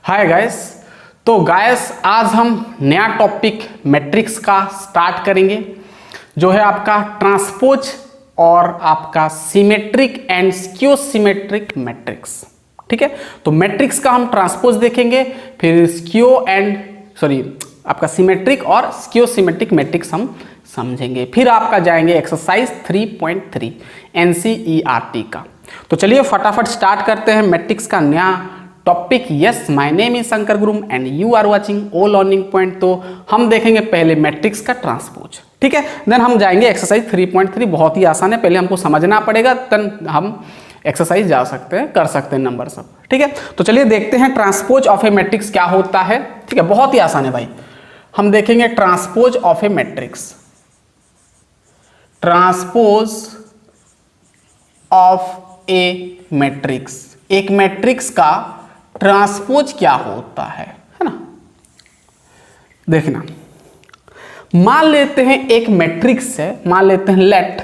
Hi guys. तो guys आज हम नया टॉपिक मैट्रिक्स का स्टार्ट करेंगे जो है आपका ट्रांसपोज और आपका symmetric and skew symmetric matrix. ठीक है, तो मैट्रिक्स का हम ट्रांसपोज देखेंगे, फिर स्क्यू एंड आपका सिमेट्रिक और स्क्यू सिमेट्रिक मैट्रिक्स हम समझेंगे। फिर आपका जाएंगे एक्सरसाइज 3.3 NCERT का। तो चलिए फटाफट स्टार्ट करते हैं मैट्रिक्स का नया टॉपिक। Yes, my name is Shankar गुरुम and you are watching O learning point. तो हम देखेंगे पहले मैट्रिक्स का ट्रांसपोज, ठीक है, देन हम जाएंगे एक्सरसाइज 3.3। बहुत ही आसान है, पहले हमको समझना पड़ेगा, देन हम एक्सरसाइज जा सकते हैं, कर सकते हैं नंबर सब। ठीक है, तो चलिए देखते हैं ट्रांसपोज ऑफ ए मैट्रिक्स क्या होता है। ठीक है, बहुत ही आसान है भाई। हम देखेंगे transpose of A matrix. Transpose of A matrix, एक मैट्रिक्स का ट्रांसपोज क्या होता है ना। देखना, मान लेते हैं एक मैट्रिक्स है, मान लेते हैं लेट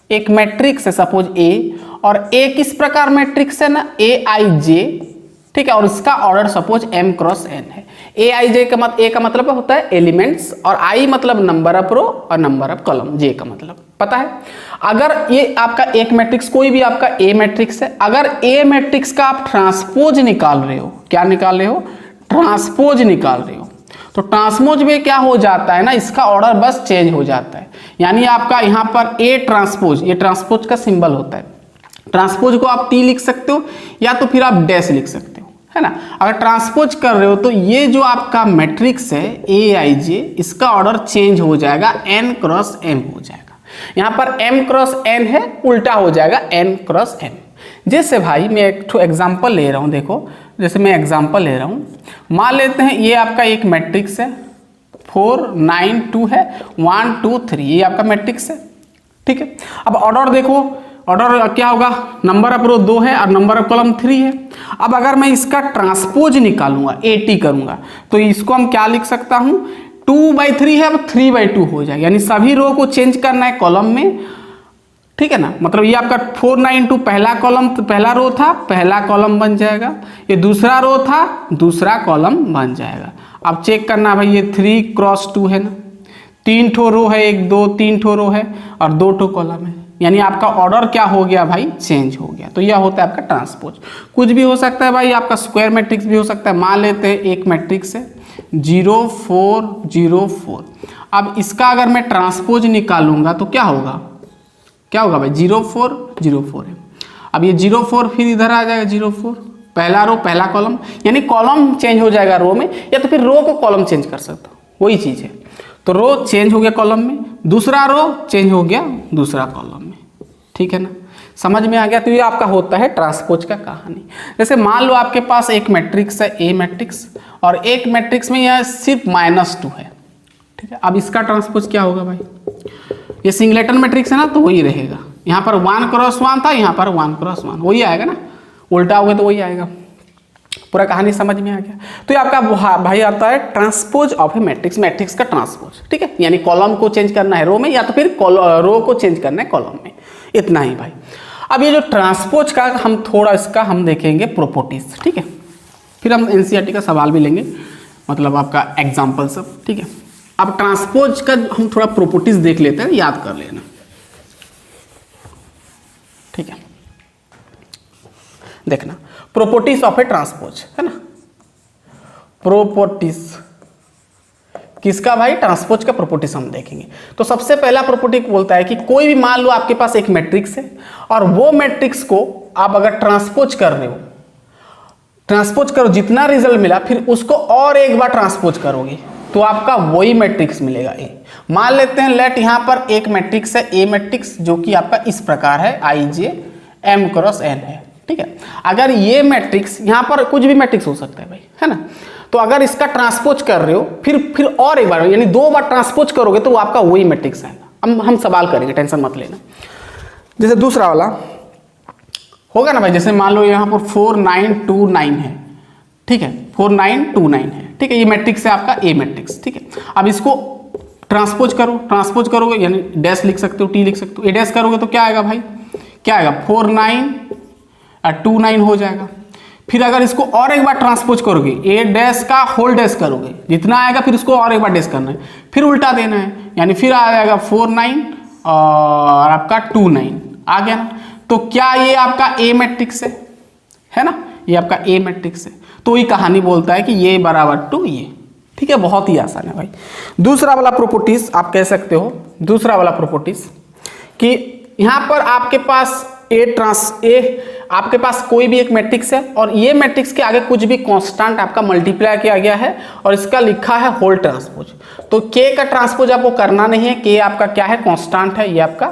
एक मैट्रिक्स है सपोज ए, और ए किस प्रकार मैट्रिक्स है ना, ए आई जे। ठीक है, और इसका order suppose m cross n है। ए आई जे का ए का मतलब होता है एलिमेंट्स, और आई मतलब नंबर ऑफ रो और नंबर ऑफ कॉलम, जे का मतलब पता है। अगर ये आपका एक मैट्रिक्स, कोई भी आपका ए मैट्रिक्स है, अगर ए मैट्रिक्स का आप ट्रांसपोज निकाल रहे हो, क्या निकाल रहे हो, ट्रांसपोज निकाल रहे हो, तो ट्रांसपोज में क्या हो जाता है ना, इसका ऑर्डर बस चेंज हो जाता है। यानी आपका यहाँ पर ए ट्रांसपोज, ये ट्रांसपोज का सिंबल होता है। ट्रांसपोज को आप टी लिख सकते हो या तो फिर आप डैश लिख सकते हो, है ना। अगर ट्रांसपोज कर रहे हो तो ये जो आपका मैट्रिक्स है ए आई जे, इसका ऑर्डर चेंज हो जाएगा, n क्रॉस m हो जाएगा। यहाँ पर m क्रॉस n है, उल्टा हो जाएगा n क्रॉस m। जैसे भाई मैं एक एग्जाम्पल ले रहा हूँ, देखो जैसे मैं एग्जाम्पल ले रहा हूँ, मान लेते हैं ये आपका एक मैट्रिक्स है, 4 9 2 है, 1 2 3, ये आपका मैट्रिक्स है। ठीक है, अब ऑर्डर देखो, ऑर्डर क्या होगा, नंबर ऑफ रो 2 है और नंबर ऑफ कॉलम 3 है। अब अगर मैं इसका ट्रांसपोज निकालूंगा, AT करूंगा, तो इसको हम क्या लिख सकता हूं, 2/3 है, अब 3/2 हो जाएगा। यानी सभी रो को चेंज करना है कॉलम में। ठीक है ना, मतलब ये आपका 4 9 2 पहला कॉलम, पहला रो था, पहला कॉलम बन जाएगा। ये दूसरा रो था, दूसरा कॉलम बन जाएगा। अब चेक करना भाई, ये 3 क्रॉस 2 है ना, 3 ठो रो है, 1 2 3 ठो रो है और 2 ठो कॉलम है। यानी आपका ऑर्डर क्या हो गया भाई, चेंज हो गया। तो यह होता है आपका ट्रांसपोज। कुछ भी हो सकता है भाई, आपका स्क्वायर मैट्रिक्स भी हो सकता है। मान लेते हैं एक मैट्रिक्स है 0 4 0 4। अब इसका अगर मैं ट्रांसपोज निकालूंगा तो क्या होगा, क्या होगा भाई, 0 4 0 4 है। अब ये 0 4 फिर इधर आ जाएगा 0 4, पहला रो पहला कॉलम, यानी कॉलम चेंज हो जाएगा रो में, या तो फिर रो को कॉलम चेंज कर सकते हो, वही चीज़ है। तो रो चेंज हो गया कॉलम में, दूसरा रो चेंज हो गया दूसरा कॉलम में। ठीक है ना, समझ में आ गया। तो ये आपका होता है ट्रांसपोज का कहानी। जैसे मान लो आपके पास एक मैट्रिक्स है ए मैट्रिक्स, और एक मैट्रिक्स में यह सिर्फ -2 है। ठीक है, अब इसका ट्रांसपोज क्या होगा भाई, ये सिंगलेटन मैट्रिक्स है ना, तो वही रहेगा। यहाँ पर 1 क्रॉस 1 था, यहाँ पर 1 क्रॉस 1, वही आएगा ना, उल्टा हो गया तो वही आएगा। पूरा कहानी समझ में आ गया। तो ये आपका भाई आता है transpose of A matrix, matrix का ट्रांसपोज। ठीक है, यानी कॉलम को चेंज करना है रो में, या तो फिर रो को चेंज करना है कॉलम में, इतना ही भाई। अब ये जो ट्रांसपोज का हम थोड़ा इसका हम देखेंगे प्रॉपर्टीज। ठीक है, फिर हम NCERT का सवाल भी लेंगे, मतलब आपका एग्जाम्पल सब। ठीक है, अब ट्रांसपोज का हम थोड़ा प्रॉपर्टीज देख लेते हैं, याद कर लेना। ठीक है, देखना प्रॉपर्टीज ऑफ ए ट्रांसपोज, है ना। प्रॉपर्टीज किसका भाई, ट्रांसपोज का प्रॉपर्टीज हम देखेंगे। तो सबसे पहला प्रॉपर्टी बोलता है कि कोई भी, मान लो आपके पास एक मैट्रिक्स है, और वो मैट्रिक्स को आप अगर ट्रांसपोज कर रहे हो, ट्रांसपोज करो, जितना रिजल्ट मिला फिर उसको और एक बार ट्रांसपोज करोगे तो आपका वही मैट्रिक्स मिलेगा ए। मान लेते हैं लेट यहाँ पर एक मैट्रिक्स है ए मैट्रिक्स, जो कि आपका इस प्रकार है IJ M क्रॉस n है। ठीक है, अगर ये मैट्रिक्स, यहाँ पर कुछ भी मैट्रिक्स हो सकता है भाई, है ना, तो अगर इसका ट्रांसपोज कर रहे हो, फिर और एक बार, यानी 2 बार ट्रांसपोज करोगे तो वो आपका वही मैट्रिक्स आएगा। हम सवाल करेंगे, टेंशन मत लेना। जैसे दूसरा वाला होगा ना भाई, जैसे मान लो यहाँ पर 4 9 2 9 है। ठीक है, 4 9 2 9 है। ठीक है, ये मैट्रिक्स है आपका ए मैट्रिक्स। ठीक है, अब इसको ट्रांसपोज करो, ट्रांसपोज करोगे यानी डैश लिख सकते हो, टी लिख सकते हो। ए डैश करोगे तो क्या आएगा भाई, क्या आएगा, 4 9 और 2 9 हो जाएगा। फिर अगर इसको और एक बार ट्रांसपोज करोगे, ए डैश का होल डैश करोगे, जितना आएगा फिर उसको और एक बार डैश करना है, फिर उल्टा देना है, यानी फिर आ जाएगा 4 9 और आपका 2 9 आ गया ना। तो क्या ये आपका ए मैट्रिक्स है ना, ये आपका ए मैट्रिक्स है। तो ये कहानी बोलता है कि ये बराबर टू ये, ठीक है, बहुत ही आसान है भाई। दूसरा वाला प्रॉपर्टीज आप कह सकते हो, दूसरा वाला प्रॉपर्टीज कि यहाँ पर आपके पास आपके पास कोई भी एक मैट्रिक्स है और ये मैट्रिक्स के आगे कुछ भी कांस्टेंट आपका मल्टीप्लाई किया गया है और इसका लिखा है होल ट्रांसपोज। तो के का ट्रांसपोज आपको करना नहीं है, के आपका क्या है, कांस्टेंट है, ये आपका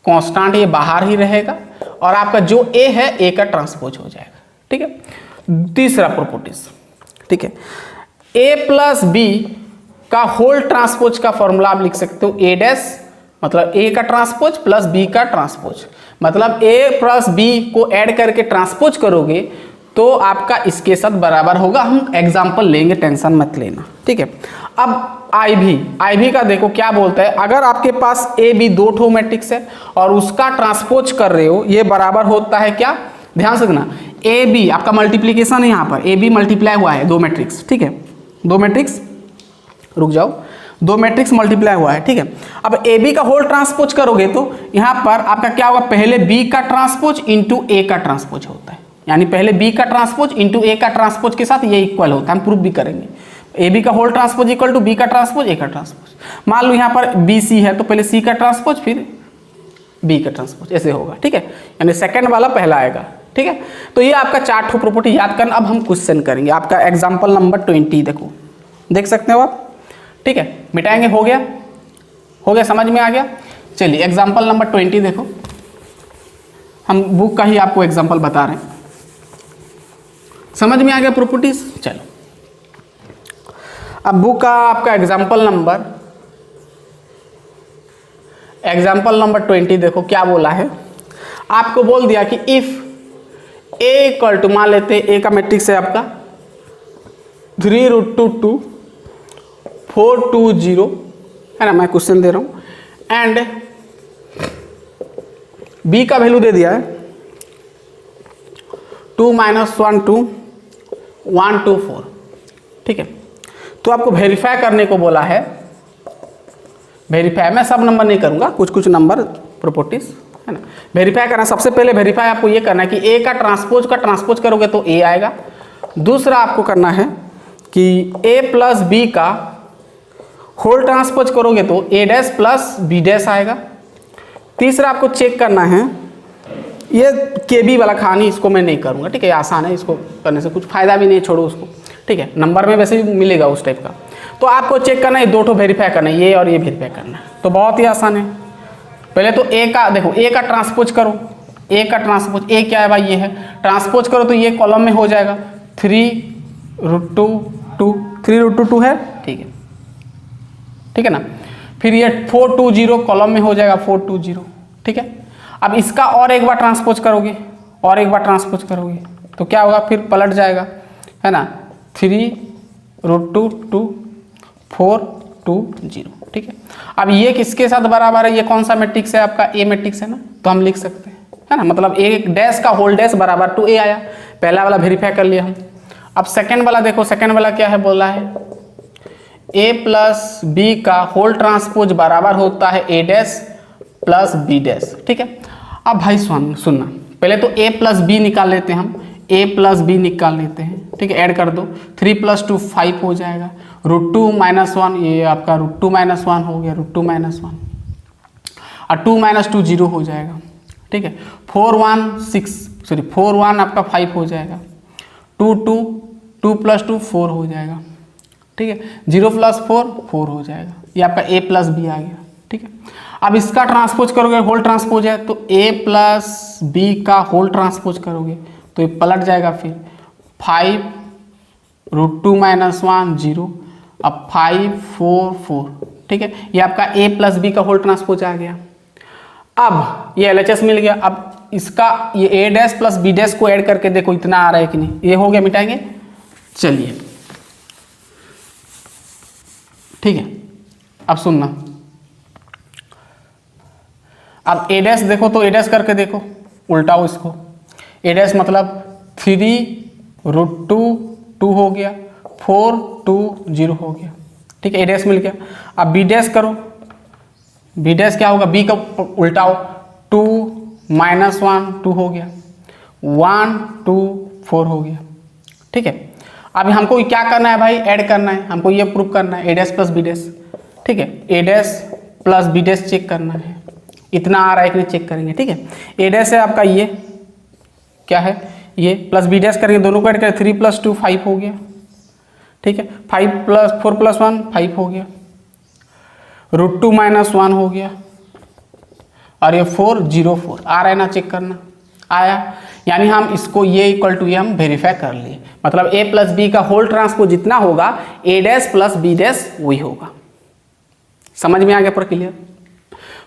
कांस्टेंट, ये बाहर ही रहेगा और आपका जो ए है ए का ट्रांसपोज हो जाएगा, ठीक है। तीसरा प्रॉपर्टीज, ठीक है, ए प्लस बी का होल ट्रांसपोज का फॉर्मूला आप लिख सकते हो ए डैश, मतलब ए का ट्रांसपोज प्लस बी का ट्रांसपोज, मतलब ए प्लस बी को ऐड करके ट्रांसपोज करोगे तो आपका इसके साथ बराबर होगा। हम एग्जांपल लेंगे, टेंशन मत लेना, ठीक है। अब आई भी का देखो क्या बोलता है, अगर आपके पास ए बी दो ठो मैट्रिक्स है और उसका ट्रांसपोज कर रहे हो, ये बराबर होता है क्या, ध्यान से देखना, ए बी आपका मल्टीप्लीकेशन है, यहाँ पर ए बी मल्टीप्लाई हुआ है, दो मैट्रिक्स, ठीक है, दो मैट्रिक्स, रुक जाओ, दो मैट्रिक्स मल्टीप्लाई हुआ है, ठीक है। अब ए बी का होल ट्रांसपोज करोगे तो यहाँ पर आपका क्या होगा, पहले बी का ट्रांसपोज इंटू ए का ट्रांसपोज होता है, यानी पहले बी का ट्रांसपोज इंटू ए का ट्रांसपोज के साथ ये इक्वल होता है, हम प्रूफ भी करेंगे। ए बी का whole transpose equal to B का ट्रांसपोज ए का ट्रांसपोज। मान लो यहाँ पर बी सी है तो पहले सी का ट्रांसपोज फिर बी का ट्रांसपोज, ऐसे होगा, ठीक है, यानी सेकंड वाला पहला आएगा, ठीक है। तो ये आपका 4 ठो प्रॉपर्टी याद करना। अब हम क्वेश्चन करेंगे, आपका एग्जाम्पल नंबर 20 देखो, देख सकते हो आप, ठीक है, मिटाएंगे, हो गया, समझ में आ गया। चलिए एग्जाम्पल नंबर 20 देखो, हम बुक का ही आपको एग्जाम्पल बता रहे हैं, समझ में आ गया प्रॉपर्टीज। चलो अब बुक का आपका एग्जाम्पल नंबर 20 देखो क्या बोला है, आपको बोल दिया कि इफ ए इक्वल टू, मान लेते हैं ए का मैट्रिक्स है आपका 3√2 4 2 0 है ना, मैं क्वेश्चन दे रहा हूं, एंड बी का वैल्यू दे दिया है 2 -1 2 1 2 4, ठीक है। तो आपको वेरीफाई करने को बोला है, वेरीफाई मैं सब नंबर नहीं करूंगा, कुछ कुछ नंबर प्रॉपर्टीज है ना, वेरीफाई करना। सबसे पहले वेरीफाई आपको ये करना है कि ए का ट्रांसपोज करोगे तो ए आएगा। दूसरा आपको करना है कि ए प्लस बी का होल ट्रांसपोज करोगे तो ए डैश प्लस बी डैश आएगा। तीसरा आपको चेक करना है, ये के बी वाला कहानी इसको मैं नहीं करूँगा, ठीक है, आसान है, इसको करने से कुछ फायदा भी नहीं, छोड़ो उसको, ठीक है, नंबर में वैसे भी मिलेगा उस टाइप का। तो आपको चेक करना है, दो ठो वेरीफाई करना है, ये और ये वेरीफाई करना है, तो बहुत ही आसान है। पहले तो ए का देखो, ए का ट्रांसपोज करो, ए का ट्रांसपोज, ए क्या है भाई, ये है, ट्रांसपोज करो तो ये कॉलम में हो जाएगा 3√2 है, ठीक है ना। फिर ये 4 2 0 कॉलम में हो जाएगा 4 2 0, ठीक है। अब इसका और एक बार ट्रांसपोज करोगे, तो क्या होगा, फिर पलट जाएगा, है ना, 3√2 4 2 0, ठीक है। अब ये किसके साथ बराबर है, ये कौन सा मैट्रिक्स है आपका, ए मैट्रिक्स है ना, तो हम लिख सकते हैं, है ना, मतलब ए डैश का होल डैश बराबर टू ए आया, पहला वाला वेरीफाई कर लिया हम। अब सेकंड वाला देखो, सेकंड वाला क्या है, बोला है ए प्लस बी का होल ट्रांसपोज बराबर होता है ए डैश प्लस बी डैश, ठीक है। अब भाई सुनना, पहले तो ए प्लस बी निकाल लेते हैं हम, ए प्लस बी निकाल लेते हैं, ठीक है, ऐड कर दो, 3 + 2 5 हो जाएगा, √2 - 1, ये आपका √2 - 1 हो गया, √2 - 1 और 2 - 2 0 हो जाएगा, ठीक है। 4 1 आपका 5 हो जाएगा, 2 + 2 4 हो जाएगा, ठीक है, 0 + 4 हो जाएगा, ये आपका a प्लस बी आ गया, ठीक है। अब इसका ट्रांसपोज करोगे, होल ट्रांसपोज है तो a प्लस बी का होल ट्रांसपोज करोगे तो ये पलट जाएगा, फिर 5 √2 - 1 0, अब 5 4 4, ठीक है, ये आपका a प्लस बी का होल ट्रांसपोज आ गया। अब ये LHS मिल गया। अब इसका ये ए डैश प्लस बी डैश को ऐड करके देखो इतना आ रहा है कि नहीं, ये हो गया, मिटाएंगे। चलिए ठीक है, अब सुनना, अब ए डैश देखो तो ए डैश करके देखो, उल्टाओ इसको, ए डैश मतलब 3 √2 हो गया, 4 2 0 हो गया, ठीक है। A' मिल गया। अब B' करो, B' क्या होगा, B का उल्टाओ, 2 -1 2 हो गया, 1 2 4 हो गया, ठीक है। अब हमको क्या करना है भाई, ऐड करना है, हमको ये प्रूव करना है A' प्लस B', ठीक है। A' प्लस B' चेक करना है, इतना आ रहा है कि नहीं चेक करेंगे, ठीक है। A' है आपका ये क्या है, ये प्लस B' करेंगे, दोनों को ऐड करें, 3 + 2 5 हो गया, ठीक है। 4 + 1 5 हो गया, √2 - 1 हो गया, और ये 4 0 4 आ रहा है ना, चेक करना आया, यानी हम इसको ये इक्वल टू ये हम वेरीफाई कर लिए, मतलब A प्लस B का होल ट्रांसपोज जितना होगा A' प्लस B' वही होगा। समझ में आ गया, पूरा क्लियर,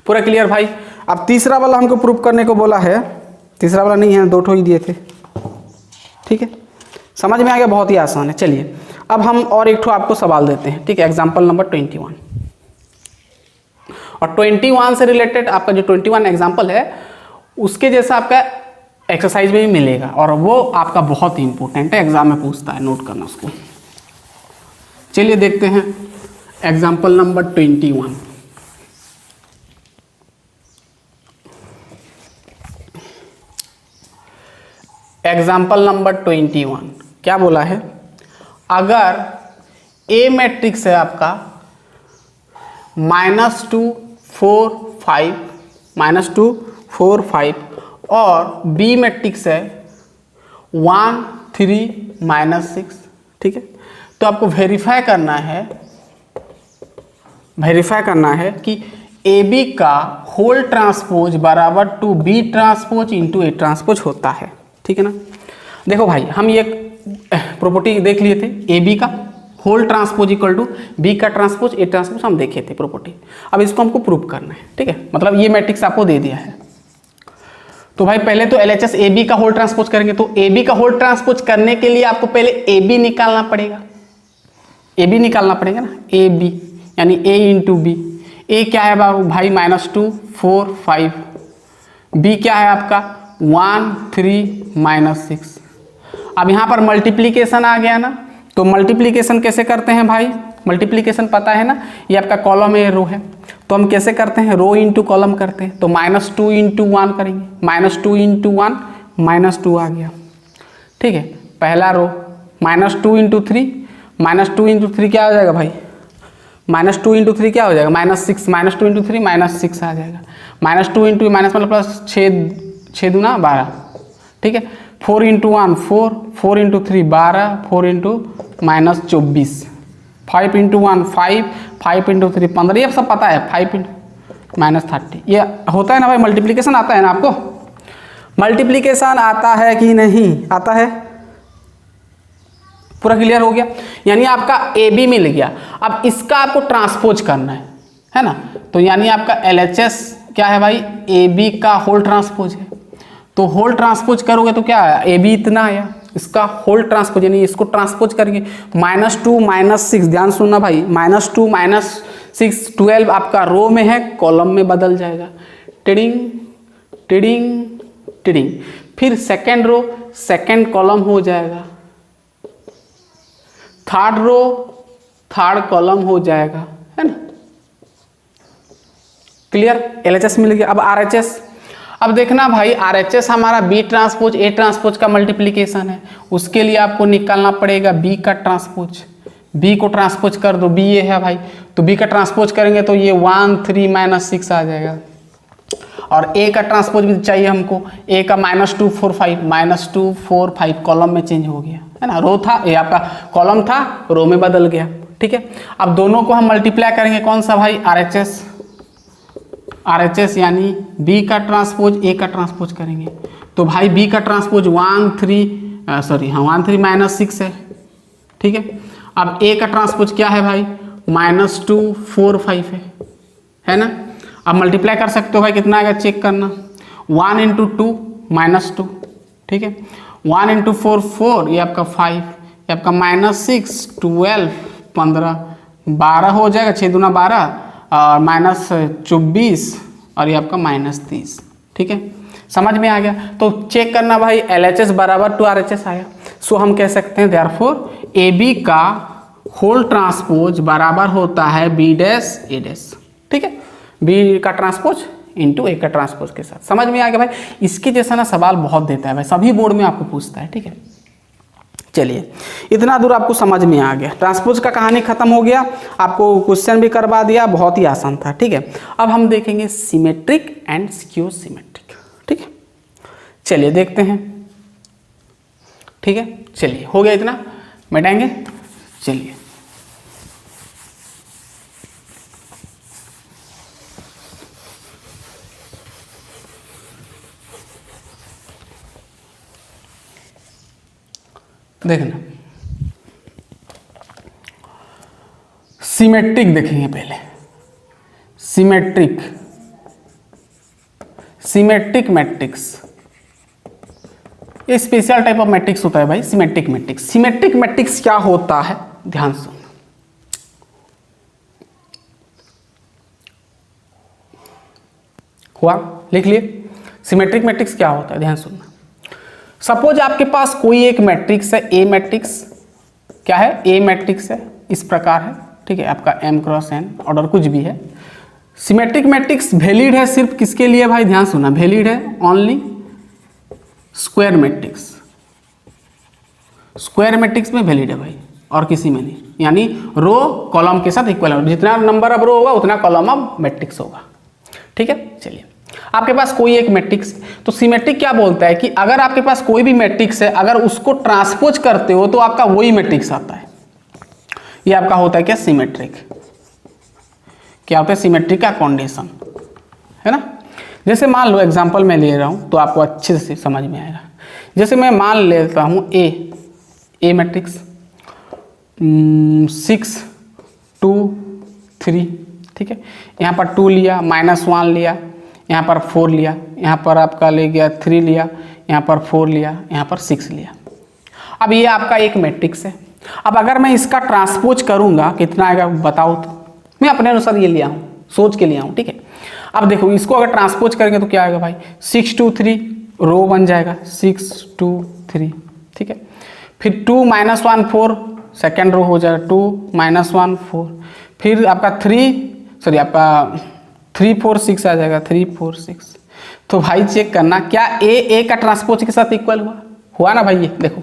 पूरा क्लियर भाई। अब तीसरा वाला हमको प्रूफ करने को बोला है, तीसरा वाला नहीं है, 2 ठो ही दिए थे, ठीक है। समझ में आ गया, बहुत ही आसान है। चलिए अब हम और एक ठो आपको सवाल देते हैं, ठीक है। एग्जाम्पल नंबर 21, और 21 से रिलेटेड आपका जो 21 एग्जाम्पल है उसके जैसा आपका एक्सरसाइज में भी मिलेगा, और वो आपका बहुत ही इंपॉर्टेंट है, एग्जाम में पूछता है, नोट करना उसको। चलिए देखते हैं एग्जाम्पल नंबर 21। एग्जाम्पल नंबर 21 क्या बोला है, अगर A मैट्रिक्स है आपका -2 4 5 -2 4 5 और B मैट्रिक्स है 1 3 -6, ठीक है। तो आपको वेरीफाई करना है कि AB का होल ट्रांसपोज बराबर to B transpose into A transpose होता है, ठीक है ना। देखो भाई, हम ये प्रॉपर्टी देख लिए थे, AB का whole transpose equal to B का ट्रांसपोज A ट्रांसपोज हम देखे थे प्रॉपर्टी। अब इसको हमको प्रूव करना है, ठीक है। मतलब ये मैट्रिक्स आपको दे दिया है, तो भाई पहले तो LHS AB का होल ट्रांसपोज करेंगे, तो AB का होल ट्रांसपोज करने के लिए आपको पहले AB निकालना पड़ेगा, AB निकालना पड़ेगा ना, AB यानी A इंटू B। A क्या है भाई -2 4 5, B क्या है आपका 1 3 -6। अब यहाँ पर मल्टीप्लीकेशन आ गया ना, तो मल्टीप्लीकेशन कैसे करते हैं भाई, मल्टीप्लीकेशन पता है ना, ये आपका कॉलम है, रो है, तो हम कैसे करते हैं, रो इंटू कॉलम करते हैं, तो -2 × 1 करेंगे, -2 × 1 -2 आ गया, ठीक है। पहला रो -2 × 3 -2 × 3 क्या हो जाएगा भाई, -2 × 3 क्या हो जाएगा, -6, -2 × 3 -6 आ जाएगा, -2 × मतलब प्लस 6 दूना 12, ठीक है। 4 × 1 4 4 × 3 12 4 × -24, 5 × 1 5 5 × 3 15, ये सब पता है, 5 × -30 ये होता है ना भाई। मल्टीप्लिकेशन आता है ना आपको, मल्टीप्लिकेशन आता है कि नहीं आता है, पूरा क्लियर हो गया। यानी आपका AB मिल गया, अब इसका आपको ट्रांसपोज करना है ना, तो यानी आपका LHS क्या है भाई, AB का होल ट्रांसपोज है, तो होल ट्रांसपोज करोगे तो क्या आया, AB इतना आया, इसका होल ट्रांसपोज यानी इसको ट्रांसपोज करेंगे, -2 -6, ध्यान सुनना भाई, -2 -6 12 आपका रो में है, कॉलम में बदल जाएगा, टिडिंग टिडिंग टिडिंग, फिर सेकेंड रो सेकेंड कॉलम हो जाएगा, थर्ड रो थर्ड कॉलम हो जाएगा, है ना, क्लियर। LHS मिल गया। अब RHS, अब देखना भाई, RHS हमारा B ट्रांसपोज A ट्रांसपोज का मल्टीप्लिकेशन है, उसके लिए आपको निकालना पड़ेगा B का ट्रांसपोज, B को ट्रांसपोज कर दो, B ये है भाई, तो B का ट्रांसपोज करेंगे तो ये 1 3 -6 आ जाएगा, और A का ट्रांसपोज भी चाहिए हमको, A का -2 4 5 -2 4 5 कॉलम में चेंज हो गया, है ना, रो था ये आपका कॉलम था, रो में बदल गया, ठीक है। अब दोनों को हम मल्टीप्लाई करेंगे, कौन सा भाई, RHS यानी B का ट्रांसपोज A का ट्रांसपोज करेंगे, तो भाई B का ट्रांसपोज 1 3 -6 है, ठीक है। अब A का ट्रांसपोज क्या है भाई, -2 4 5 है ना। अब मल्टीप्लाई कर सकते हो भाई, कितना आएगा चेक करना, 1 × 2 -2, ठीक है, 1 × 4 4, ये आपका 5, ये आपका -6 12 15 12 हो जाएगा, 6 दूना 12 और -24 और ये आपका -30, ठीक है। समझ में आ गया, तो चेक करना भाई, LHS बराबर टू RHS आया, सो हम कह सकते हैं देयरफॉर ए बी का होल ट्रांसपोज बराबर होता है बी डैश ए डैश। ठीक है, बी का ट्रांसपोज इंटू ए का ट्रांसपोज के साथ। समझ में आ गया भाई? इसके जैसा ना सवाल बहुत देता है भाई, सभी बोर्ड में आपको पूछता है। ठीक है, चलिए इतना दूर आपको समझ में आ गया। ट्रांसपोज का कहानी खत्म हो गया, आपको क्वेश्चन भी करवा दिया, बहुत ही आसान था। ठीक है, अब हम देखेंगे सिमेट्रिक एंड स्क्यू सिमेट्रिक। ठीक है, चलिए देखते हैं। ठीक है, चलिए हो गया इतना, मिटाएंगे। चलिए देखना, सिमेट्रिक देखेंगे पहले। सिमेट्रिक, सिमेट्रिक मैट्रिक्स, ये स्पेशल टाइप ऑफ मैट्रिक्स होता है भाई, सिमेट्रिक मैट्रिक्स। सिमेट्रिक मैट्रिक्स क्या होता है, ध्यान से सुनना। हुआ, लिख लिए। सिमेट्रिक मैट्रिक्स क्या होता है, ध्यान सुनना। सपोज आपके पास कोई एक मैट्रिक्स है, ए मैट्रिक्स। क्या है, ए मैट्रिक्स है, इस प्रकार है। ठीक है, आपका m क्रॉस n ऑर्डर कुछ भी है। सिमेट्रिक मैट्रिक्स वैलिड है सिर्फ किसके लिए भाई, ध्यान सुनना, वैलिड है only square matrix. Square matrix में वैलिड है भाई, और किसी में नहीं। यानी रो कॉलम के साथ इक्वल है, जितना नंबर ऑफ रो होगा उतना कॉलम ऑफ मैट्रिक्स होगा। ठीक है, चलिए आपके पास कोई एक मैट्रिक्स, तो सिमेट्रिक क्या बोलता है कि अगर आपके पास कोई भी मैट्रिक्स है, अगर उसको ट्रांसपोज करते हो तो आपका वही मैट्रिक्स आता है। ये आपका होता है क्या, सिमेट्रिक। क्या होता है, सिमेट्रिक का कंडीशन है ना। जैसे मान लो एग्जांपल मैं ले रहा हूं तो आपको अच्छे से समझ में आएगा। जैसे मैं मान लेता हूं ए मैट्रिक्स 6 2 3। ठीक है, यहाँ पर 2 लिया, -1 लिया, यहाँ पर 4 लिया, यहाँ पर आपका ले गया 3 लिया, यहाँ पर 4 लिया, यहाँ पर 6 लिया। अब ये आपका एक मैट्रिक्स है। अब अगर मैं इसका ट्रांसपोज करूँगा कितना आएगा बताओ तो। मैं अपने अनुसार ये लिया हूँ, सोच के लिया हूँ। ठीक है, अब देखो इसको अगर ट्रांसपोज करेंगे तो क्या आएगा भाई, 6 2 3 रो बन जाएगा, 6 2 3। ठीक है, फिर 2 -1 4 सेकेंड रो हो जाएगा, 2 -1 4। फिर आपका 3 4 6 आ जाएगा, 3 4 6। तो भाई चेक करना क्या ए का ट्रांसपोज के साथ इक्वल हुआ ना भाई। ये देखो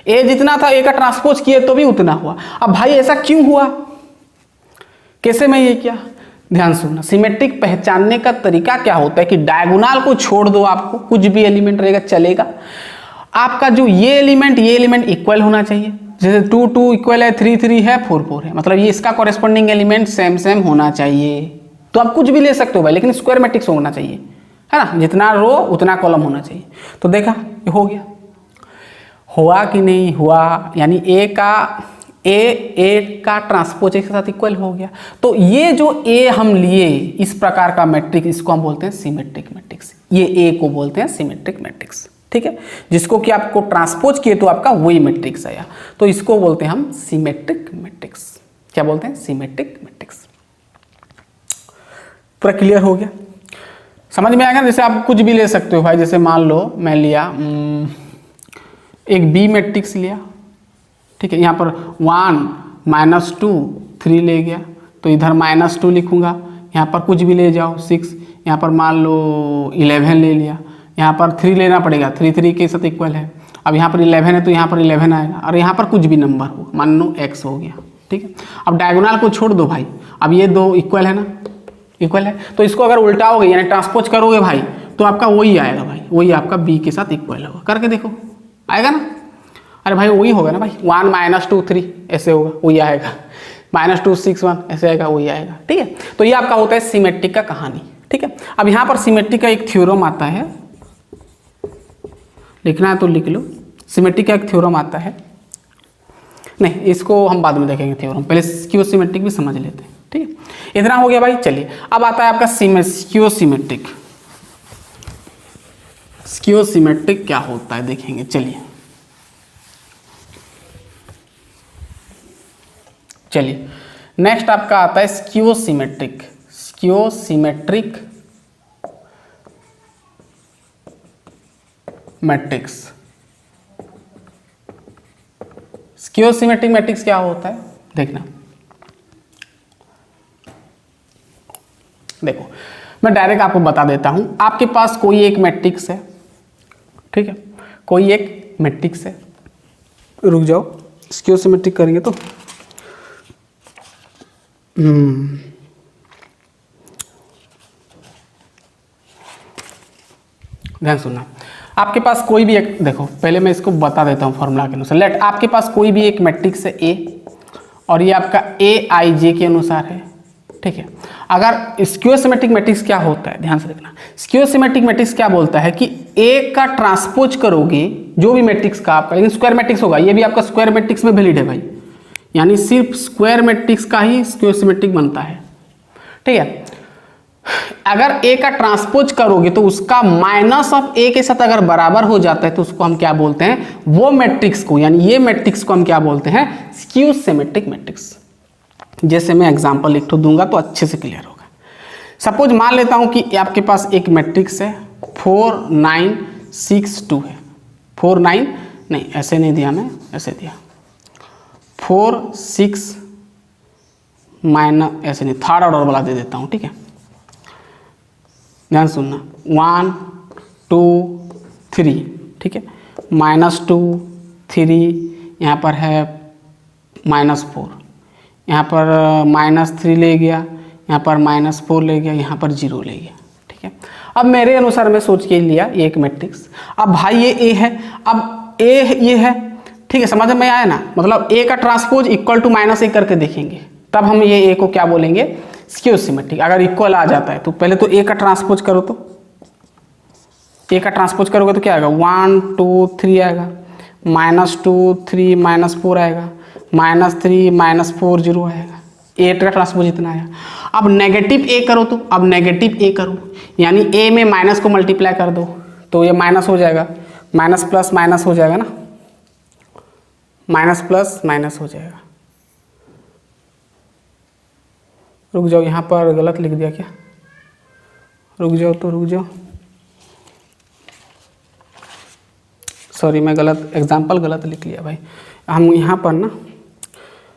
ए जितना था ए का ट्रांसपोज किए तो भी उतना हुआ। अब भाई ऐसा क्यों हुआ, कैसे मैं ये किया, ध्यान सुनना। सिमेट्रिक पहचानने का तरीका क्या होता है कि डायगोनल को छोड़ दो, आपको कुछ भी एलिमेंट रहेगा चलेगा। आपका जो ये एलिमेंट इक्वल होना चाहिए। जैसे 2 2 इक्वल है, 3 3 है, 4 4 है, मतलब ये इसका कॉरेस्पॉन्डिंग एलिमेंट सेम होना चाहिए। तो आप कुछ भी ले सकते हो भाई, लेकिन स्क्वायर मैट्रिक्स होना चाहिए, है ना। जितना रो उतना कॉलम होना चाहिए। तो देखा ये हो गया, हुआ कि नहीं हुआ, यानी ए का ट्रांसपोज के साथ इक्वल हो गया। तो ये जो ए हम लिए इस प्रकार का मैट्रिक्स, इसको हम बोलते हैं सिमेट्रिक मैट्रिक्स। ये ए को बोलते हैं सिमेट्रिक मैट्रिक्स। ठीक है, जिसको कि आपको ट्रांसपोज किए तो आपका वही मैट्रिक्स आया, तो इसको बोलते हैं हम सिमेट्रिक मैट्रिक्स। क्या बोलते हैं, सिमेट्रिक मैट्रिक्स। पूरा क्लियर हो गया, समझ में आएगा। जैसे आप कुछ भी ले सकते हो भाई, जैसे मान लो मैं लिया एक बी मैट्रिक्स लिया। ठीक है, यहाँ पर 1 -2 3 ले गया, तो इधर -2 लिखूंगा। यहाँ पर कुछ भी ले जाओ 6, यहाँ पर मान लो 11 ले लिया, यहाँ पर 3 लेना पड़ेगा, 3 3 के साथ इक्वल है। अब यहाँ पर 11 है तो यहाँ पर 11 आएगा, और यहाँ पर कुछ भी नंबर हो, मान लो x हो गया। ठीक है, अब डायगोनल को छोड़ दो भाई, अब ये दो इक्वल है ना, इक्वल है। तो इसको अगर उल्टाओगे यानी ट्रांसपोज करोगे भाई, तो आपका वही आएगा भाई, वही आपका b के साथ इक्वल होगा। करके देखो आएगा ना। अरे भाई वही होगा ना भाई, 1 -2 3 ऐसे होगा, वही आएगा। -2 6 1 ऐसे आएगा, वही आएगा। ठीक है, तो ये आपका होता है सिमेट्रिक का कहानी। ठीक है, अब यहाँ पर सिमेट्रिक का एक थ्योरम आता है, लिखना है तो लिख लो। सिमेट्रिक का एक थ्योरम आता है, नहीं इसको हम बाद में देखेंगे थ्योरम, पहले स्क्यू सिमेट्रिक भी समझ लेते हैं। ठीक है, इतना हो गया भाई। चलिए अब आता है आपका स्क्यू सिमेट्रिक। स्क्यू सिमेट्रिक क्या होता है देखेंगे, चलिए नेक्स्ट आपका आता है skew symmetric. Skew symmetric matrix. Skew symmetric matrix क्या होता है देखना, देखो मैं डायरेक्ट आपको बता देता हूं। आपके पास कोई एक मैट्रिक्स है, ठीक है, कोई एक मैट्रिक्स है, रुक जाओ, स्क्यू सिमेट्रिक करेंगे तो ध्यान सुनना। आपके पास कोई भी एक, देखो पहले मैं इसको बता देता हूँ फॉर्मूला के अनुसार। लेट आपके पास कोई भी एक मैट्रिक्स है ए, और ये आपका ए आई जे के अनुसार है, ठीक है। अगर स्क्यू सिमेट्रिक मैट्रिक्स क्या होता है, ध्यान से देखना, स्क्यू सिमेट्रिक मैट्रिक्स क्या बोलता है कि ए का ट्रांसपोज करोगे जो भी मैट्रिक्स का आपका, लेकिन स्क्वायर मैट्रिक्स होगा, ये भी आपका स्क्वायर मैट्रिक्स में वैलिड है भाई, यानी सिर्फ स्क्वायर मैट्रिक्स का ही स्क्यू सिमेट्रिक बनता है, ठीक है। अगर ए का ट्रांसपोज करोगे तो उसका माइनस ऑफ ए के साथ अगर बराबर हो जाता है तो उसको हम क्या बोलते हैं, वो मैट्रिक्स को, यानी ये मैट्रिक्स को हम क्या बोलते हैं, स्क्यू सिमेट्रिक मैट्रिक्स। जैसे मैं एग्जांपल लिख दूंगा तो अच्छे से क्लियर होगा। सपोज मान लेता हूं कि आपके पास एक मैट्रिक्स है 4 9 6 2 है, 4 9 नहीं ऐसे नहीं दिया, मैं ऐसे दिया 4 6 माइनस, ऐसे नहीं, थर्ड ऑर्डर वाला दे देता हूं, ठीक है। ध्यान सुनना, 1 2 3, ठीक है, -2 3, यहाँ पर है -4, यहाँ पर -3 ले गया, यहाँ पर -4 ले गया, यहाँ पर 0 ले गया, ठीक है। अब मेरे अनुसार मैं सोच के लिया ये एक मैट्रिक्स, अब भाई ये ए है, अब ए ये है, ठीक है, समझ में आया ना, मतलब ए का ट्रांसपोज इक्वल टू -a करके देखेंगे, तब हम ये ए को क्या बोलेंगे, स्क्यू सिमेट्रिक। अगर इक्वल आ जाता है तो पहले तो ए का ट्रांसपोज करो, तो ए का ट्रांसपोज करोगे तो क्या आएगा, 1 2 3 आएगा, -2 3 -4 आएगा, -3 -4 0 आएगा, ए का ट्रांसपोज इतना आया। अब नेगेटिव ए करो, तो अब नेगेटिव ए करो, यानी ए में माइनस को मल्टीप्लाई कर दो तो ये माइनस हो जाएगा, माइनस प्लस माइनस हो जाएगा ना, माइनस प्लस माइनस हो जाएगा। रुक जाओ, यहाँ पर गलत लिख दिया क्या, रुक जाओ तो रुक जाओ, सॉरी मैं गलत एग्जाम्पल गलत लिख लिया भाई। हम यहाँ पर ना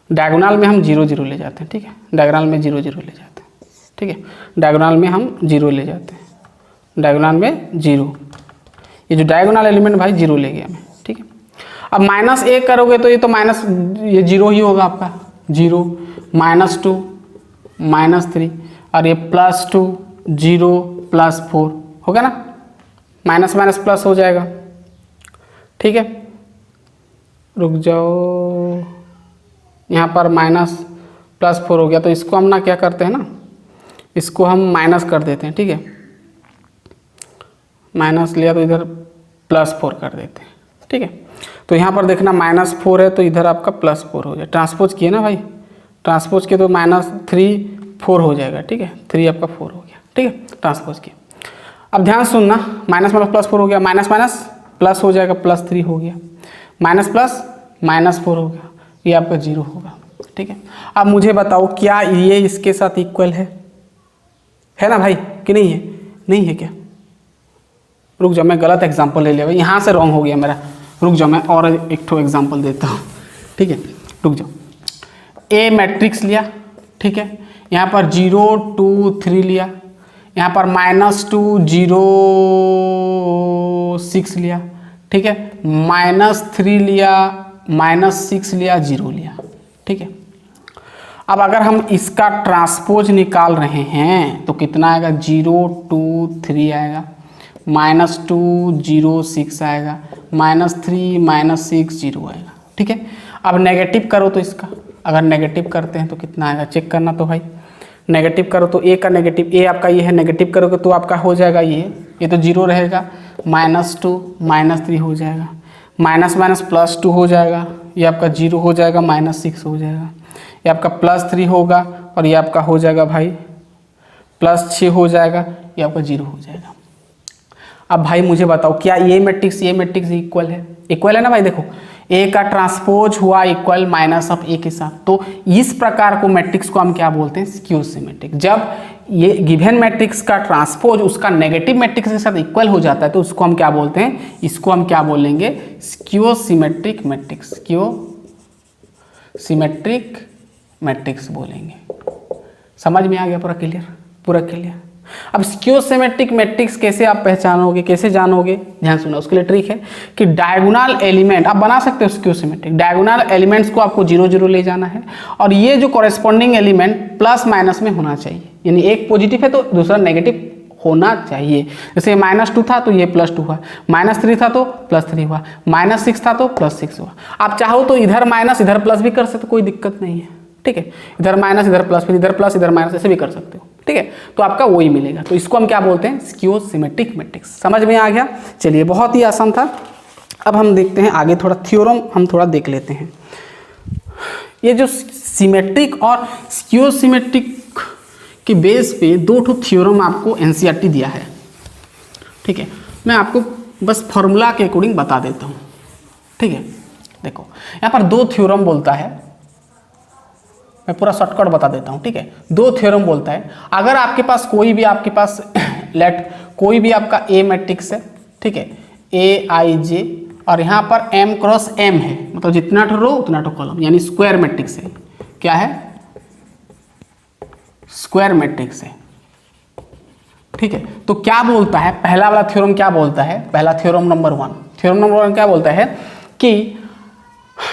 डायगोनल में हम 0 0 ले जाते हैं, ठीक है, डायगोनल में 0 0 ले जाते हैं, ठीक है, डायगोनल में हम 0 ले जाते हैं, डायगोनल में 0, ये जो डायगोनल एलिमेंट भाई 0 ले गया मैं, ठीक है। अब -1 करोगे तो ये तो माइनस, ये 0 ही होगा आपका, 0 -2 -3, और ये +2 0 +4 होगा ना, माइनस माइनस प्लस हो जाएगा, ठीक है। रुक जाओ, यहाँ पर -+4 हो गया, तो इसको हम ना क्या करते हैं ना, इसको हम माइनस कर देते हैं, ठीक है, माइनस लिया तो इधर +4 कर देते हैं, ठीक है। तो यहाँ पर देखना -4 है तो इधर आपका +4 हो जाए, ट्रांसपोज किए ना भाई, ट्रांसपोज किए तो -3 4 हो जाएगा, ठीक है, 3 आपका 4 हो गया, ठीक है, ट्रांसपोज किए। अब ध्यान सुनना, माइनस माइनस +4 हो गया, माइनस माइनस प्लस हो जाएगा, +3 हो गया, माइनस प्लस -4 हो गया, ये आपका 0 होगा, ठीक है। अब मुझे बताओ क्या ये इसके साथ इक्वल है ना भाई, कि नहीं है, नहीं है क्या, रुक जाओ मैं गलत एग्जांपल ले लिया भाई, यहाँ से रॉन्ग हो गया मेरा, रुक जाओ मैं और एक ठो एग्जांपल देता हूँ, ठीक है, रुक जाओ। ए मैट्रिक्स लिया, ठीक है, यहाँ पर 0 2 3 लिया, यहाँ पर -2 0 6 लिया, ठीक है, -3 लिया, -6 लिया, 0 लिया, ठीक है। अब अगर हम इसका ट्रांसपोज निकाल रहे हैं तो कितना आएगा, 0 2 3 आएगा, -2 0 6 आएगा, -3 -6 0 आएगा, ठीक है। अब नेगेटिव करो तो इसका, अगर नेगेटिव करते हैं तो कितना आएगा, चेक करना तो भाई, नेगेटिव करो तो ए का नेगेटिव, ए आपका ये है, नेगेटिव करोगे तो आपका हो जाएगा ये तो 0 रहेगा, -2 -3 हो जाएगा, माइनस माइनस +2 हो जाएगा, ये आपका 0 हो जाएगा, -6 हो जाएगा, ये आपका +3 होगा, और ये आपका हो जाएगा भाई +6 हो जाएगा, ये आपका 0 हो जाएगा। अब भाई मुझे बताओ क्या ये मैट्रिक्स इक्वल है ना भाई, देखो ए का ट्रांसपोज हुआ इक्वल -ए के साथ, तो इस प्रकार को मैट्रिक्स को हम क्या बोलते हैं, स्क्यू सिमेट्रिक। जब ये गिवन मैट्रिक्स का ट्रांसपोज उसका नेगेटिव मैट्रिक्स के साथ इक्वल हो जाता है तो उसको हम क्या बोलते हैं, इसको हम क्या बोलेंगे, skew symmetric matrix, skew symmetric matrix बोलेंगे। समझ में आ गया? पूरा क्लियर, पूरा क्लियर। अब स्क्यू सिमेट्रिक मैट्रिक्स कैसे आप पहचानोगे, कैसे जानोगे? ध्यान सुना, उसके लिए ट्रिक है कि डायगोनल एलिमेंट आप बना सकते हो स्क्यू सिमेट्रिक। डायगोनल एलिमेंट्स को आपको 0 0 ले जाना है और ये जो कॉरेस्पॉन्डिंग एलिमेंट प्लस माइनस में होना चाहिए, यानी एक पॉजिटिव है तो दूसरा नेगेटिव होना चाहिए। जैसे -2 था तो ये +2 हुआ, -3 था तो +3 हुआ, -6 था तो +6 हुआ। आप चाहो तो इधर माइनस इधर प्लस भी कर सकते हो, कोई दिक्कत नहीं है, ठीक है। इधर माइनस इधर प्लस, फिर इधर प्लस इधर माइनस, ऐसे भी कर सकते हो, ठीक है। तो आपका वही मिलेगा। तो इसको हम क्या बोलते हैं? Skew symmetric matrix. समझ में आ गया? चलिए, बहुत ही आसान था। अब हम देखते हैं आगे, थोड़ा थ्योरम हम थोड़ा देख लेते हैं। ये जो सिमेट्रिक और स्क्यू सिमेट्रिक के बेस पे 2 थ्योरम आपको एनसीईआरटी दिया है, ठीक है। मैं आपको बस फॉर्मूला के अकॉर्डिंग बता देता हूँ, ठीक है। देखो यहाँ पर 2 थ्योरम बोलता है, मैं पूरा शॉर्टकट बता देता हूँ, ठीक है। 2 थ्योरम बोलता है, अगर आपके पास कोई भी कोई भी आपका ए मैट्रिक्स है, ठीक है, AIJ, और यहाँ पर M क्रॉस M है, मतलब जितना रो उतना कॉलम, यानी स्क्वायर मैट्रिक्स है। क्या है? स्क्वायर मैट्रिक्स है, ठीक है। तो क्या बोलता है पहला वाला थ्योरम? क्या बोलता है? पहला थ्योरम नंबर 1, थ्योरम नंबर 1 क्या बोलता है कि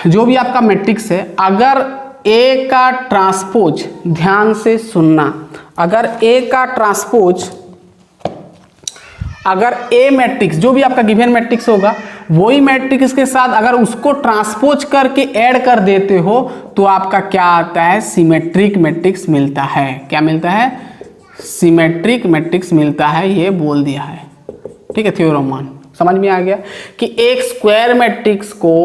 जो भी आपका मैट्रिक्स है, अगर ए का ट्रांसपोज, ध्यान से सुनना, अगर ए का ट्रांसपोज, अगर ए मैट्रिक्स जो भी आपका गिवन मैट्रिक्स होगा, वही मैट्रिक्स के साथ अगर उसको ट्रांसपोज करके ऐड कर देते हो तो आपका क्या आता है? सिमेट्रिक मैट्रिक्स मिलता है। क्या मिलता है? सिमेट्रिक मैट्रिक्स मिलता है, ये बोल दिया है, ठीक है। थ्योरम 1 समझ में आ गया कि एक स्क्वायर मैट्रिक्स को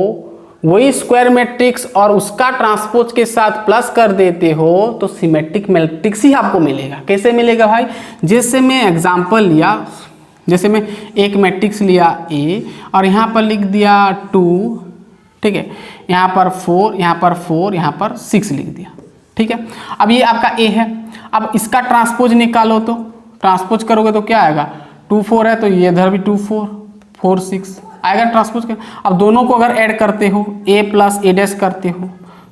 वही स्क्वायर मैट्रिक्स और उसका ट्रांसपोज के साथ प्लस कर देते हो तो सिमेट्रिक मैट्रिक्स ही आपको मिलेगा। कैसे मिलेगा भाई? जैसे मैं एग्जांपल लिया, जैसे मैं एक मैट्रिक्स लिया A और यहाँ पर लिख दिया 2, ठीक है, यहाँ पर 4, यहाँ पर 4, यहाँ पर 6 लिख दिया, ठीक है। अब ये आपका A है, अब इसका ट्रांसपोज निकालो, तो ट्रांसपोज करोगे तो क्या आएगा? 2 4 है तो ये इधर भी 2 4 4 6 आएगा ट्रांसपोज कर। अब दोनों को अगर ऐड करते हो, A प्लस A' करते हो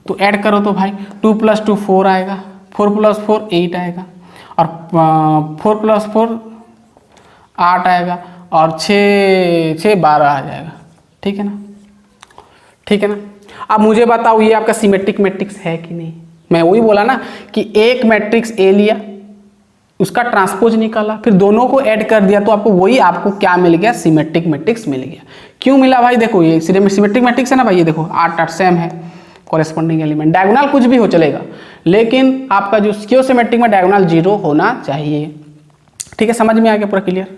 तो ऐड करो तो भाई 2 + 2 4 आएगा, 4 + 4 8 आएगा, और 4 + 4 8 आएगा, और 6 6 12 आ जाएगा, ठीक है ना, ठीक है ना। अब मुझे बताओ ये आपका सिमेट्रिक मैट्रिक्स है कि नहीं? मैं वही बोला ना कि एक मैट्रिक्स ए लिया, उसका ट्रांसपोज निकाला, फिर दोनों को ऐड कर दिया तो आपको क्या मिल गया? सिमेट्रिक मैट्रिक्स मिल गया। क्यों मिला भाई? देखो ये सिमेट्रिक मैट्रिक्स है ना भाई, ये देखो 8 8 सेम है, कॉरेस्पॉन्डिंग एलिमेंट, डायगोनल कुछ भी हो चलेगा, लेकिन आपका जो स्क्यू सिमेट्रिक में डायगोनल 0 होना चाहिए, ठीक है। समझ में आ गया? पूरा क्लियर,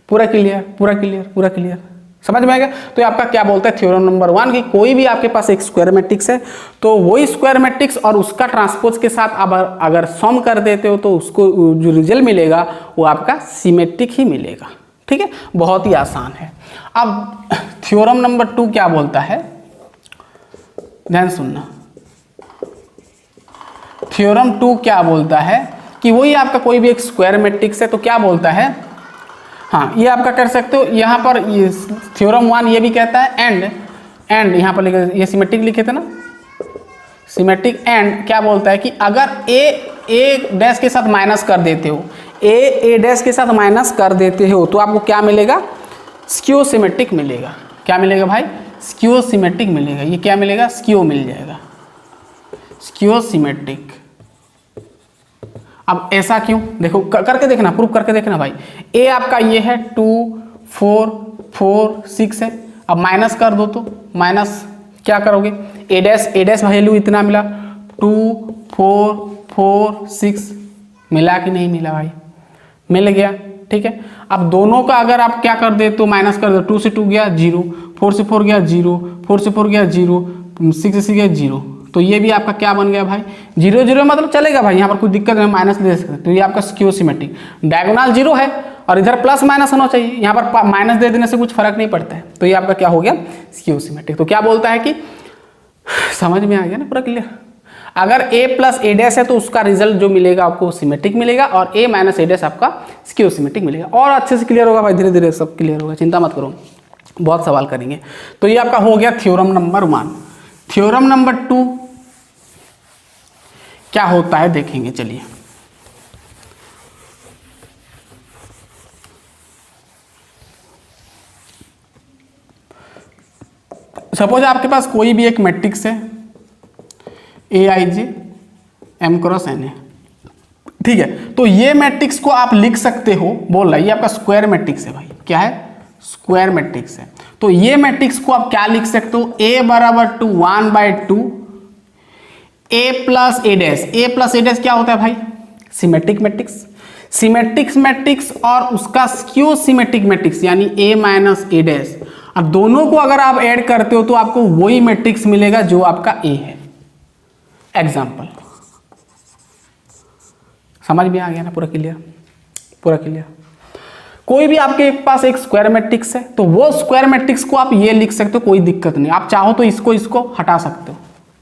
पूरा क्लियर, पूरा क्लियर, पूरा क्लियर, समझ में आ गया? तो आपका क्या बोलता है थ्योरम नंबर 1 कि कोई भी आपके पास एक स्क्वायर मैट्रिक्स है तो वही स्क्वायर मैट्रिक्स और उसका ट्रांसपोज के साथ आप अगर सम कर देते हो तो उसको जो रिजल्ट मिलेगा वो आपका सिमेट्रिक ही मिलेगा, ठीक है। बहुत ही आसान है। अब थ्योरम नंबर 2 क्या बोलता है? ध्यान सुनना, थ्योरम 2 क्या बोलता है कि वही आपका कोई भी एक स्क्वायर मैट्रिक्स है तो क्या बोलता है? हाँ, ये आपका कर सकते हो, यहाँ पर ये थ्योरम 1 ये भी कहता है एंड यहाँ पर लिखे, ये सिमेट्रिक लिखे थे ना, सिमेट्रिक एंड क्या बोलता है कि अगर ए डैश के साथ माइनस कर देते हो, ए डैश के साथ माइनस कर देते हो तो आपको क्या मिलेगा? स्क्यू सिमेट्रिक मिलेगा। क्या मिलेगा भाई? स्क्यू सिमेट्रिक मिलेगा। ये क्या मिलेगा? स्क्यू मिल जाएगा, स्क्यू सिमेट्रिक। अब ऐसा क्यों? देखो करके देखना, प्रूफ करके देखना भाई। ए आपका ये है 2 4 4 6 है, अब माइनस कर दो तो माइनस क्या करोगे? ए डैश वैल्यू इतना मिला 2 4 4 6 मिला कि नहीं मिला भाई? मिल गया, ठीक है। अब दोनों का अगर आप क्या कर दे तो माइनस कर दो, 2 से 2 गया 0, 4 से 4 गया 0, 4 से 4 गया 0, 6 से 6 गया 0, तो ये भी आपका क्या बन गया भाई? 0 0 मतलब चलेगा भाई, यहाँ पर कोई दिक्कत नहीं, माइनस दे सकते। तो ये आपका स्क्यू सिमेट्रिक, डायगोनल 0 है और इधर प्लस माइनस होना चाहिए, यहाँ पर माइनस दे देने से कुछ फर्क नहीं पड़ता है, तो ये आपका क्या हो गया? Skew symmetric. तो क्या बोलता है कि समझ में आ गया ना पूरा क्लियर? अगर a प्लस a डैश है तो उसका रिजल्ट जो मिलेगा आपको सिमेट्रिक मिलेगा, और a माइनस a डैश आपका स्क्यू सिमेट्रिक मिलेगा। और अच्छे से क्लियर होगा भाई, धीरे धीरे सब क्लियर होगा, चिंता मत करो, बहुत सवाल करेंगे। तो ये आपका हो गया थ्योरम नंबर 1। थ्योरम नंबर 2 क्या होता है देखेंगे। चलिए सपोज आपके पास कोई भी एक मैट्रिक्स है AIJ M क्रॉस N है, ठीक है। तो ये मैट्रिक्स को आप लिख सकते हो, बोल रहा है ये आपका स्क्वायर मैट्रिक्स है भाई, क्या है, स्क्वायर मैट्रिक्स है। तो ये मैट्रिक्स को आप क्या लिख सकते हो, A बराबर to 1/2 A plus A dash. A plus A dash क्या होता है भाई, सिमेट्रिक मैट्रिक्स। सिमेट्रिक मैट्रिक्स और उसका स्क्यू सिमेट्रिक मैट्रिक्स यानी A माइनस A डैश, अब दोनों को अगर आप ऐड करते हो तो आपको वही मैट्रिक्स मिलेगा जो आपका A है। एग्जाम्पल समझ में आ गया ना, पूरा क्लियर, पूरा क्लियर। कोई भी आपके पास एक स्क्वायर मैट्रिक्स है तो वो स्क्वायर मैट्रिक्स को आप ये लिख सकते हो, कोई दिक्कत नहीं। आप चाहो तो इसको हटा सकते हो,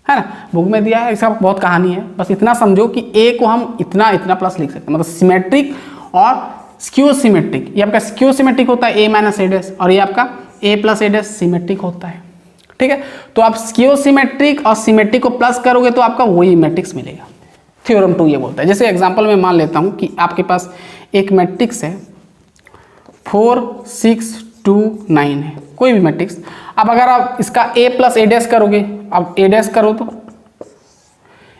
है ना, बुक में दिया है, इसका बहुत कहानी है। बस इतना समझो कि A को हम इतना प्लस लिख सकते हैं, मतलब सिमेट्रिक और स्क्यू सिमेट्रिक। ये आपका स्क्यू सिमेट्रिक होता है A माइनस A डैश, और ये आपका A plus A dash symmetric होता है, ठीक है। तो आप स्क्यू सिमेट्रिक और सिमेट्रिक को प्लस करोगे तो आपका वही मैट्रिक्स मिलेगा। थ्योरम 2 ये बोलता है। जैसे एग्जांपल में मान लेता हूं कि आपके पास एक मैट्रिक्स है 4 6 2 9 है, कोई भी मैट्रिक्स। अब अगर आप इसका A प्लस A डैश करोगे, अब A डैश करो तो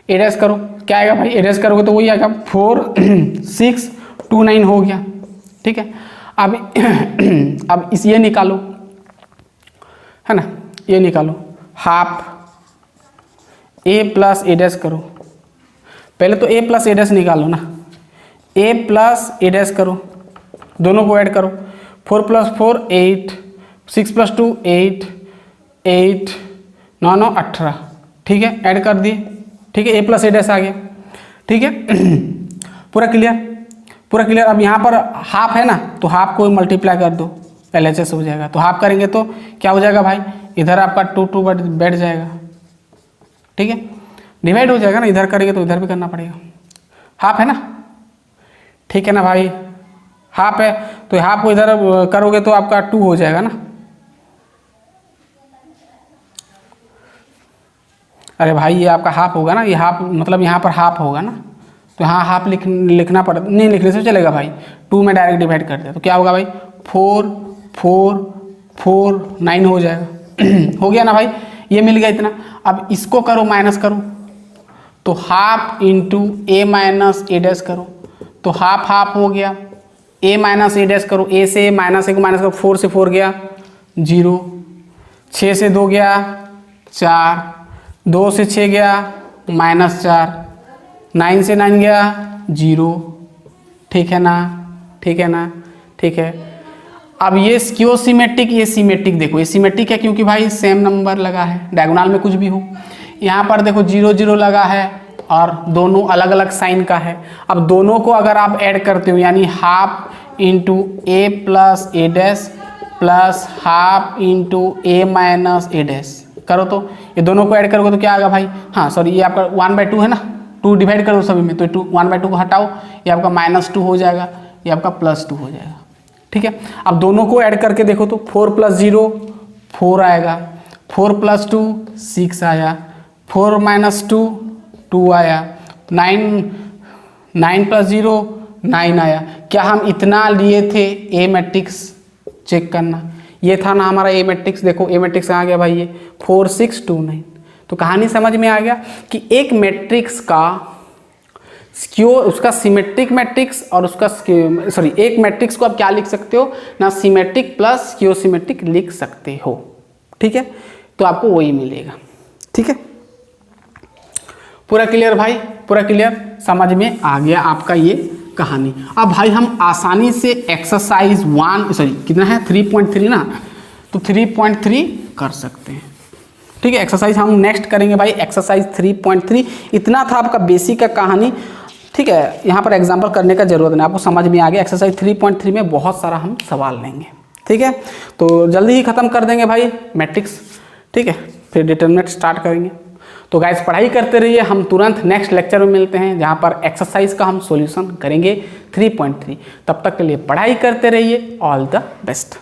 A डैश करो, क्या आएगा भाई, A डैश करोगे तो वही आएगा 4 6 2 9 हो गया, ठीक है। अब इस ये निकालो, है ना, ये निकालो, half A plus A dash करो। पहले तो A प्लस A डैश निकालो ना, A प्लस A डैश करो, दोनों को ऐड करो, 4 प्लस 4 8, 6 प्लस 2 8, 8 9 9 18, ठीक है, ऐड कर दिए, ठीक है, A प्लस A डैश आ गया, ठीक है। पूरा क्लियर, पूरा क्लियर। अब यहाँ पर हाफ है ना, तो हाफ को मल्टीप्लाई कर दो, LHS हो जाएगा। तो हाफ करेंगे तो क्या हो जाएगा भाई, इधर आपका 2 2 बैठ जाएगा, ठीक है, डिवाइड हो जाएगा ना, इधर करेंगे तो इधर भी करना पड़ेगा। हाफ है ना, ठीक है ना भाई, हाफ है तो हाफ को इधर करोगे तो आपका 2 हो जाएगा ना। अरे भाई ये आपका हाफ होगा ना, ये हाफ मतलब यहाँ पर हाफ होगा ना, तो यहाँ हाफ लिखना पड़ता, नहीं लिखने से चलेगा भाई, 2 में डायरेक्ट डिवाइड कर दिया तो क्या होगा भाई, 4 4 4 9 हो जाएगा। हो गया ना भाई, ये मिल गया इतना। अब इसको करो, माइनस करो, तो half into A minus A dash करो, तो हाफ हाफ हो गया, A माइनस A डैश करो, A से माइनस A को माइनस करो, 4 से 4 गया 0, 6 से 2 गया 4, 2 से 6 गया -4, 9 से 9 गया 0, ठीक है ना, ठीक है ना, ठीक है। अब ये स्क्यू सिमेट्रिक, ये सिमेट्रिक, देखो ये सिमेट्रिक है क्योंकि भाई सेम नंबर लगा है, डायगोनल में कुछ भी हो। यहाँ पर देखो 0 0 लगा है और दोनों अलग अलग साइन का है। अब दोनों को अगर आप ऐड करते हो यानी half into A plus A dash plus half into A minus A dash करो, तो ये दोनों को ऐड करोगे तो क्या आएगा भाई, हाँ सॉरी, ये आपका 1/2 है ना, 2 डिवाइड करो सभी में, तो 1/2 को हटाओ, ये आपका -2 हो जाएगा, ये आपका +2 हो जाएगा, ठीक है। अब दोनों को ऐड करके देखो तो 4 + 0 4 आएगा, 4 + 2 6 आया, 4 - 2 2 आया, 9 + 0 9 आया। क्या हम इतना लिए थे A मैट्रिक्स चेक करना, ये था ना हमारा A मैट्रिक्स। देखो A मैट्रिक्स आ गया भाई, ये 4 6 2 9। तो कहानी समझ में आ गया कि एक मैट्रिक्स का स्क्यू, उसका सिमेट्रिक मैट्रिक्स और उसका सॉरी, एक मैट्रिक्स को आप क्या लिख सकते हो ना, सिमेट्रिक प्लस स्क्यू सिमेट्रिक लिख सकते हो, ठीक है। तो आपको वही मिलेगा, ठीक है। पूरा क्लियर भाई, पूरा क्लियर, समझ में आ गया आपका ये कहानी। अब भाई हम आसानी से एक्सरसाइज 1 सॉरी कितना है 3.3 ना, तो 3.3 कर सकते हैं, ठीक है। एक्सरसाइज हम नेक्स्ट करेंगे भाई, एक्सरसाइज 3.3। इतना था आपका बेसिक का कहानी, ठीक है। यहाँ पर एग्जाम्पल करने का जरूरत नहीं, आपको समझ में आ गया। एक्सरसाइज 3.3 में बहुत सारा हम सवाल लेंगे, ठीक है। तो जल्दी ही खत्म कर देंगे भाई मैट्रिक्स, ठीक है, फिर डिटरमिनेंट स्टार्ट करेंगे। तो गाइस पढ़ाई करते रहिए, हम तुरंत नेक्स्ट लेक्चर में मिलते हैं जहाँ पर एक्सरसाइज का हम सॉल्यूशन करेंगे 3.3। तब तक के लिए पढ़ाई करते रहिए, ऑल द बेस्ट।